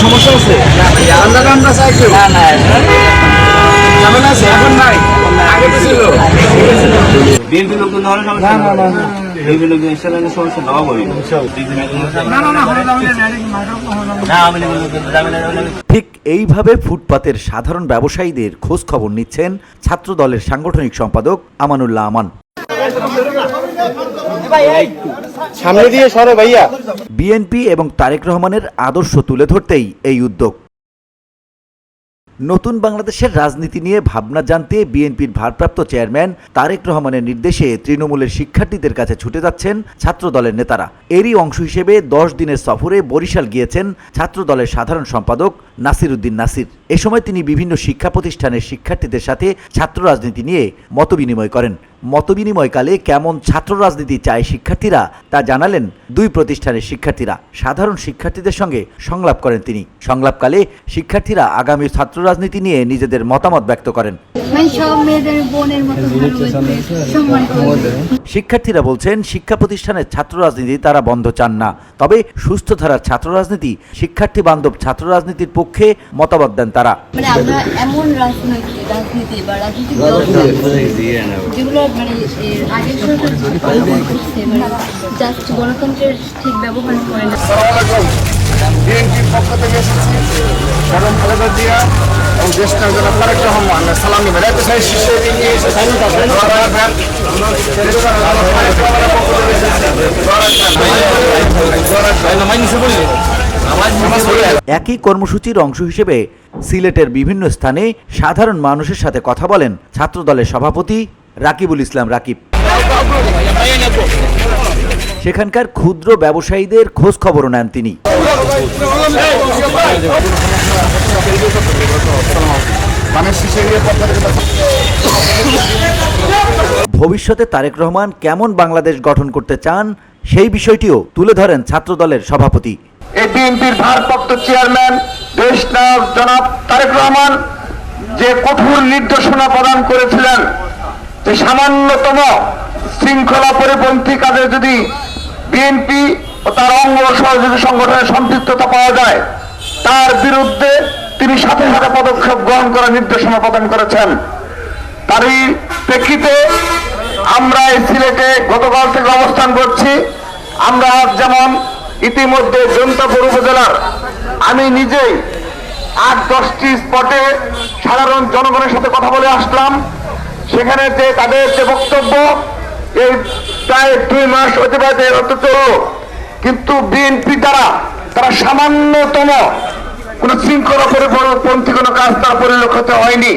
সমস্যা আছে? আমরা চাইছি না ঝামেলা আছে এখন নাই, আগে তো ছিল। বিএনপি লোক ধরনের সমস্যা বিএনপি লোক ইনশাআল্লাহ সমস্যা নাও বলি ঠিক এইভাবে ফুটপাতের সাধারণ ব্যবসায়ীদের খোঁজ খবর নিচ্ছেন ছাত্রদলের সাংগঠনিক সম্পাদক আমানুল্লাহ আমান। সামনে দিয়ে সরে ভাইয়া। বিএনপি এবং তারেক রহমানের আদর্শ তুলে ধরতেই এই উদ্যোগ। নতুন বাংলাদেশের রাজনীতি নিয়ে ভাবনা জানতে বিএনপির ভারপ্রাপ্ত চেয়ারম্যান তারেক রহমানের নির্দেশে তৃণমূলের শিক্ষার্থীদের কাছে ছুটে যাচ্ছেন ছাত্রদলের নেতারা। এরই অংশ হিসেবে 10 দিনের সফরে বরিশাল গিয়েছেন ছাত্রদলের সাধারণ সম্পাদক নাসির উদ্দিন নাসির। এ সময় তিনি বিভিন্ন শিক্ষা প্রতিষ্ঠানের শিক্ষার্থীদের সাথে ছাত্র রাজনীতি নিয়ে মতবিনিময় করেন। মতবিনিময়কালে কেমন ছাত্র রাজনীতি চায় শিক্ষার্থীরা তা জানালেন দুই প্রতিষ্ঠানের শিক্ষার্থীরা। সাধারণ শিক্ষার্থীদের সঙ্গে সংলাপ করেন তিনি। সংলাপকালে শিক্ষার্থীরা আগামী ছাত্র রাজনীতি নিয়ে নিজেদের মতামত ব্যক্ত করেন। শিক্ষার্থীরা বলছেন, শিক্ষা প্রতিষ্ঠানের ছাত্র রাজনীতি তারা বন্ধ চান না, তবে সুস্থ ধারার ছাত্র রাজনীতি, শিক্ষার্থী বান্ধব ছাত্র রাজনীতির পক্ষে মতামত দেন তারা। আমরা এমন রাজনীতি বা রাজনীতি যেগুলো আগের সরকার জাস্ট গণতন্ত্রের ঠিক ব্যবহার করে না। বিএনপির পক্ষ থেকে এসেছি বেগম খালেদা জিয়া এবং দেশটা জনাব তারেক রহমান সালাম নেবেন। এত সাই শীর্ষে নিয়ে এসে একই কর্মসূচির অংশ হিসেবে সিলেটের বিভিন্ন স্থানে সাধারণ মানুষের সাথে কথা বলেন ছাত্রদলের সভাপতি রাকিবুল ইসলাম রাকিব। সেখানকার ক্ষুদ্র ব্যবসায়ীদের খোঁজ খবরও নেন তিনি। ভবিষ্যতে তারেক রহমান কেমন বাংলাদেশ গঠন করতে চান সেই বিষয়টিও তুলে ধরেন ছাত্রদলের সভাপতি। এই বিএনপির ভারপ্রাপ্ত চেয়ারম্যান দেশনায়ক জনাব তারেক রহমান যে কঠোর নির্দেশনা প্রদান করেছিলেন যে সামান্যতম শৃঙ্খলা পরিপন্থী কাজে যদি বিএনপি ও তার অঙ্গ সহযোগী সংগঠনের সম্পৃক্ততা পাওয়া যায়, তার বিরুদ্ধে তিনি সাথে সাথে পদক্ষেপ গ্রহণ করার নির্দেশনা প্রদান করেছেন। তারই প্রেক্ষিতে আমরা এই সিলেটে গতকাল থেকে অবস্থান করছি। আমরা যেমন ইতিমধ্যে জৈন্তাপুর উপজেলার আমি নিজেই 8-10টি স্পটে সাধারণ জনগণের সাথে কথা বলে আসলাম। সেখানে যে তাদের যে বক্তব্য, এই প্রায় 2 মাস অতিবাহিত হতে চলল, কিন্তু বিএনপি দ্বারা তারা সামান্যতম কোন শৃঙ্খলা পরিপন্থী কোনো কাজ তার পরিলক্ষিত হয়নি।